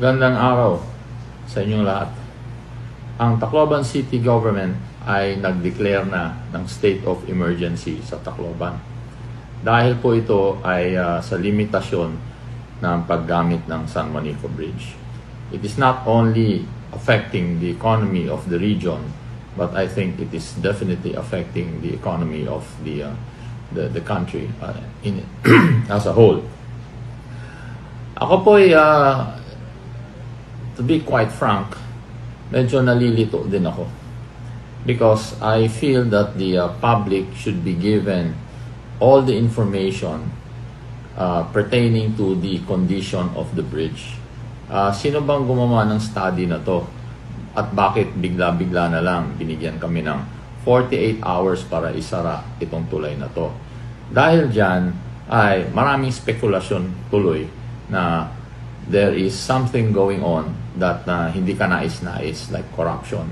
Gandang araw sa inyong lahat. Ang Tacloban City Government ay nag-declare na ng state of emergency sa Tacloban. Dahil po ito ay sa limitasyon ng paggamit ng San Juanico Bridge. It is not only affecting the economy of the region, but I think it is definitely affecting the economy of the country as a whole. Ako po ay to be quite frank, medyo nalilito din ako because I feel that the public should be given all the information pertaining to the condition of the bridge. Sino bang gumawa ng study na to? At bakit bigla-bigla na lang binigyan kami ng 48 hours para isara itong tulay na to? Dahil dyan ay maraming spekulasyon tuloy na there is something going on that hindi ka nais-nais, like corruption.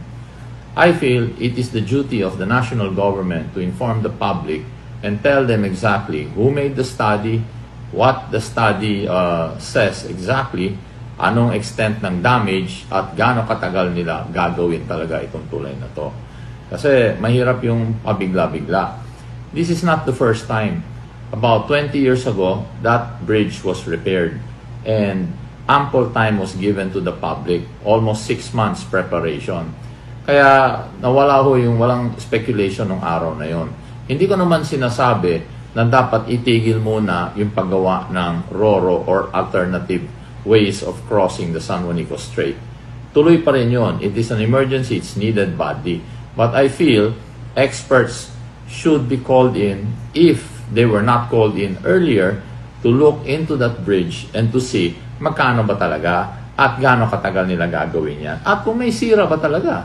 I feel it is the duty of the national government to inform the public and tell them exactly who made the study, what the study says exactly, anong extent ng damage, at gaano katagal nila gagawin talaga itong tulay na to. Kasi mahirap yung pabigla-bigla. This is not the first time. About 20 years ago, that bridge was repaired and ample time was given to the public, almost 6 months preparation. Kaya nawala ho yung walang speculation ng araw na yon. Hindi ko naman sinasabi na dapat itigil muna yung paggawa ng RoRo or alternative ways of crossing the San Juanico Strait. Tuloy pa rin yun. It is an emergency, it's needed badly. But I feel experts should be called in, if they were not called in earlier, to look into that bridge and to see magkano ba talaga at gaano katagal nila gagawin yan. At kung may sira ba talaga.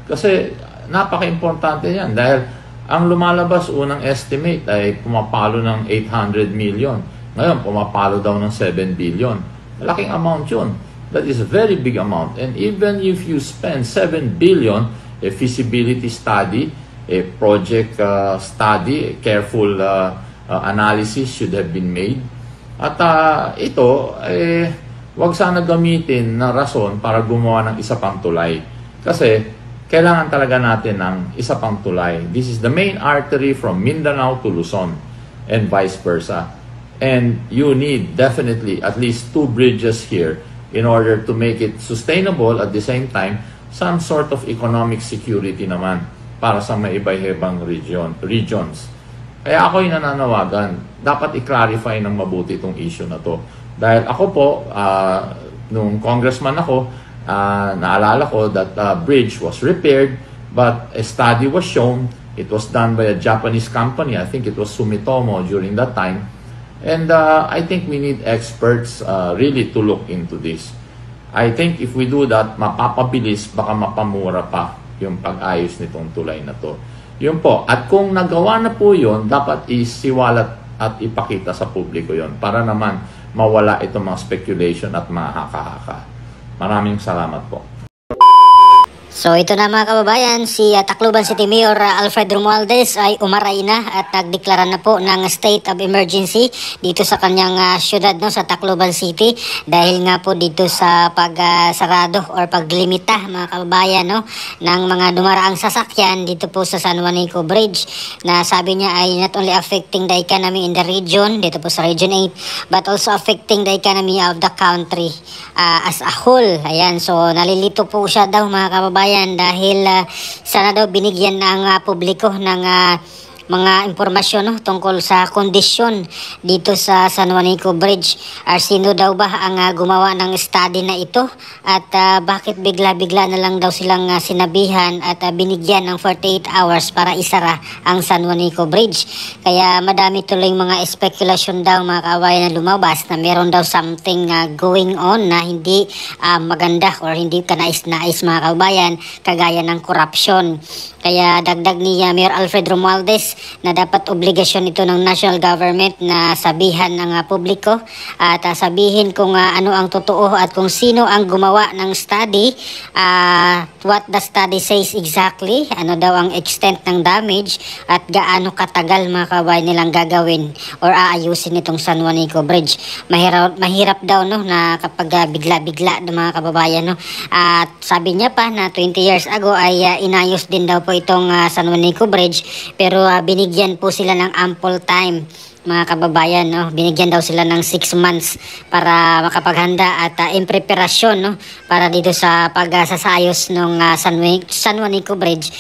Kasi napaka-importante yan dahil ang lumalabas unang estimate ay pumapalo ng 800 million. Ngayon, pumapalo daw ng 7 billion. Malaking amount yun. That is a very big amount. And even if you spend 7 billion, a feasibility study, a project study, a careful analysis should have been made. At ito, wag sana gamitin na rason para gumawa ng isa pang tulay. Kasi kailangan talaga natin ng isa pang tulay. This is the main artery from Mindanao to Luzon and vice versa. And you need definitely at least 2 bridges here in order to make it sustainable, at the same time some sort of economic security naman para sa may iba-ibang regions. Kaya ako'y nananawagan, dapat i-clarify ng mabuti itong issue na to. Dahil ako po, nung congressman ako, naalala ko that bridge was repaired, but a study was shown. It was done by a Japanese company. I think it was Sumitomo during that time. And I think we need experts really to look into this. I think if we do that, mapapabilis, baka mapamura pa yung pag-ayos nitong tulay na to. Yun po. At kung nagawa na po yun, dapat isiwalat at ipakita sa publiko yun para naman mawala itong mga speculation at mga haka-haka. Maraming salamat po. So ito na mga kababayan, si Tacloban City Mayor Alfred Romualdez ay umaray na at nagdeklara na po ng state of emergency dito sa kanyang syudad, no, sa Tacloban City, dahil nga po dito sa pagsarado or paglimita mga kababayan, no, ng mga dumaraang sasakyan dito po sa San Juanico Bridge, na sabi niya ay not only affecting the economy in the region, dito po sa Region 8, but also affecting the economy of the country as a whole. Ayan, so nalilito po siya daw mga kababayan dahil sana daw binigyan ng publiko ng mga impormasyon, no, tungkol sa kondisyon dito sa San Juanico Bridge. Sino daw ba ang gumawa ng study na ito at bakit bigla-bigla na lang daw silang sinabihan at binigyan ng 48 hours para isara ang San Juanico Bridge. Kaya madami tuloy mga speculation daw mga kababayan na lumabas na meron daw something going on na hindi maganda or hindi kanais-nais mga kababayan, kagaya ng corruption. Kaya dagdag ni Mayor Alfred Romualdez, na dapat obligasyon ito ng national government na sabihan ng publiko at sabihin kung ano ang totoo at kung sino ang gumawa ng study, what the study says exactly, ano daw ang extent ng damage at gaano katagal mga kababayan nilang gagawin or aayusin itong San Juanico Bridge. Mahirap daw no na kapag bigla-bigla mga kababayan no. At sabi niya pa na 20 years ago ay inayos din daw po itong San Juanico Bridge, pero binigyan po sila ng ample time mga kababayan no. Binigyan daw sila ng 6 months para makapaghanda at in preparasyon no para dito sa pagsasayos ng San Juanico Bridge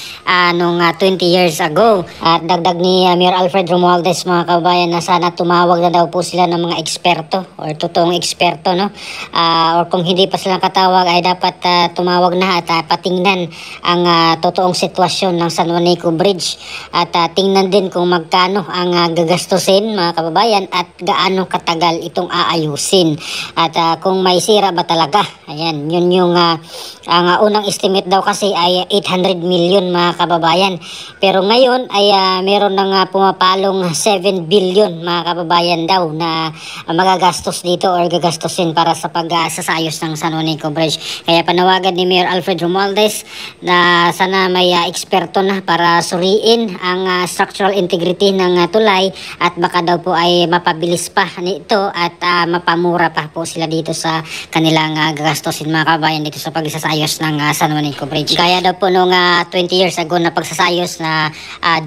nung 20 years ago. At dagdag ni Mayor Alfred Romualdez mga kababayan na sana tumawag na daw po sila ng mga eksperto or totoong eksperto no, or kung hindi pa sila katawag ay dapat tumawag na at patingnan ang totoong sitwasyon ng San Juanico Bridge at tingnan din kung magkano ang gagastusin mga kababayan at gaano katagal itong aayusin at kung may sira ba talaga. Ayan, yun yung ang unang estimate daw kasi ay 800 million mga kababayan, pero ngayon ay meron nang pumapalong 7 billion mga kababayan daw na magagastos dito or gagastusin para sa pagsasayos ng San Juanico Bridge. Kaya panawagan ni Mayor Alfred Romualdez na sana may eksperto na para suriin ang structural integrity ng tulay at baka daw po ay mapabilis pa nito at mapamura pa po sila dito sa kanilang gagastusin mga kabayan dito sa pagsasayos ng San Juanico Bridge. Kaya daw po nung 20 years ago na pagsasayos na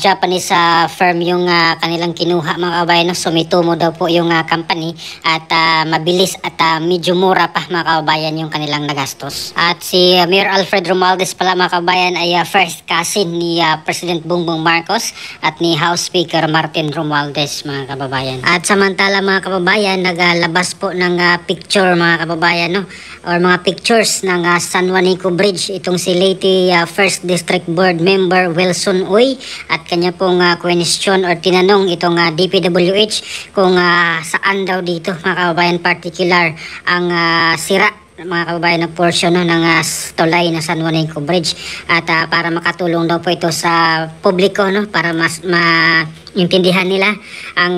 Japanese firm yung kanilang kinuha mga kabayan no, Sumitomo daw po yung company at mabilis at medyo mura pa mga kabayan yung kanilang nagastos. At si Mayor Alfred Romualdez pala mga kabayan ay first cousin ni President Bongbong Marcos at ni House Speaker Martin Romualdez mga kababayan. At samantala mga kababayan, naglabas po ng picture mga kababayan no, or mga pictures ng San Juanico Bridge itong si Leyte 1st District Board Member Wilson Uy at kanya pong question or tinanong itong DPWH kung saan daw dito mga kababayan particular ang sira mga kababayan ng portion no, ng tulay na San Juanico Bridge at para makatulong daw po ito sa publiko no, para mas maintindihan nila ang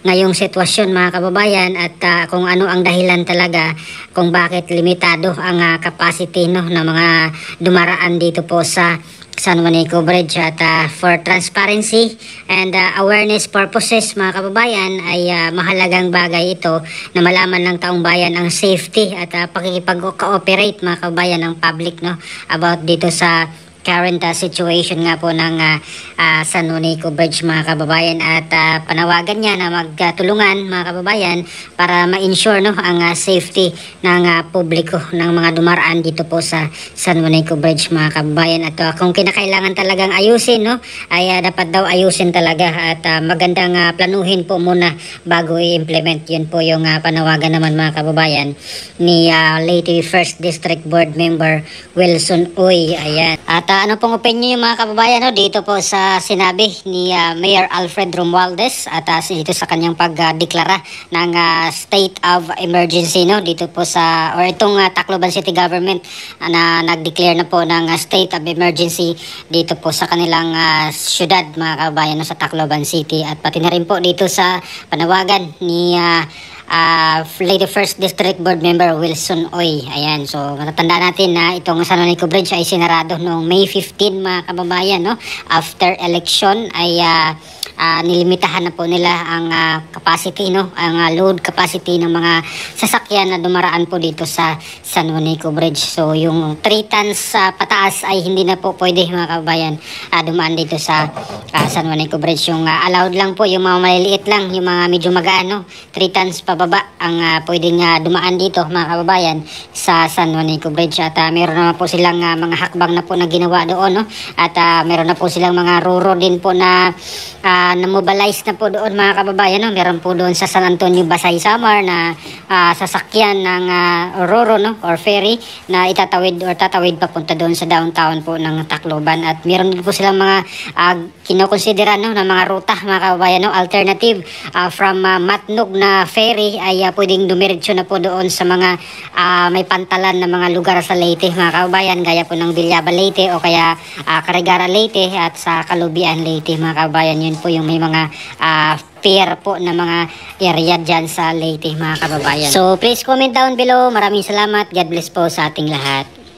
ngayong sitwasyon mga kababayan at kung ano ang dahilan talaga kung bakit limitado ang capacity no, ng mga dumaraan dito po sa San Juanico Bridge at for transparency and awareness purposes mga kababayan ay mahalagang bagay ito na malaman ng taong bayan ang safety at pakikipag-cooperate mga kababayan ng public no about dito sa current situation nga po ng San Juanico Bridge mga kababayan at panawagan niya na magtulungan mga kababayan para ma-ensure no ang safety ng publiko ng mga dumaraan dito po sa San Juanico Bridge mga kababayan at kung kinakailangan talagang ayusin no ay dapat daw ayusin talaga at magandang planuhin po muna bago i-implement. Yun po yung panawagan naman mga kababayan ni Leyte 1st District Board Member Wilson Uy. Ayan. At ano pong opinion mga kababayan no, dito po sa sinabi ni Mayor Alfred Romualdez at dito sa kanyang pagdeklara ng state of emergency no, dito po sa or itong Tacloban City Government na nag-declare na po ng state of emergency dito po sa kanilang syudad mga kababayan no, sa Tacloban City at pati na rin po dito sa panawagan ni Leyte 1st District Board Member Wilson Uy. Ayan, so matatanda natin na itong San Juanico Bridge ay sinarado noong May 15 mga kababayan no. After election ay nilimitahan na po nila ang capacity no, ang load capacity ng mga sasakyan na dumaraan po dito sa San Juanico Bridge. So yung 3 tons pataas ay hindi na po pwede mga kababayan dumaan dito sa San Juanico Bridge. Yung allowed lang po yung mga maliliit lang, yung mga medyo magaan no, 3 tons pababa ang pwedeng dumaan dito mga kababayan sa San Juanico Bridge at meron naman po silang mga hakbang na po na ginawa doon no, at meron na po silang mga ruro din po na namobilize na po doon mga kababayan, no? Meron po doon sa San Antonio, Basay, Samar na sasakyan ng Roro, no? Or ferry na itatawid or tatawid papunta doon sa downtown po ng Tacloban. At meron din po silang mga kinokonsidera, no, na mga ruta mga kababayan, no? Alternative from Matnog na ferry ay pwedeng dumiretso na po doon sa mga may pantalan na mga lugar sa Leyte mga kababayan, gaya po ng Villaba Leyte o kaya Carigara Leyte at sa Kalubian Leyte mga kababayan. Yun po yung may mga fair po na mga area dyan sa Leyte mga kababayan. So please comment down below. Maraming salamat. God bless po sa ating lahat.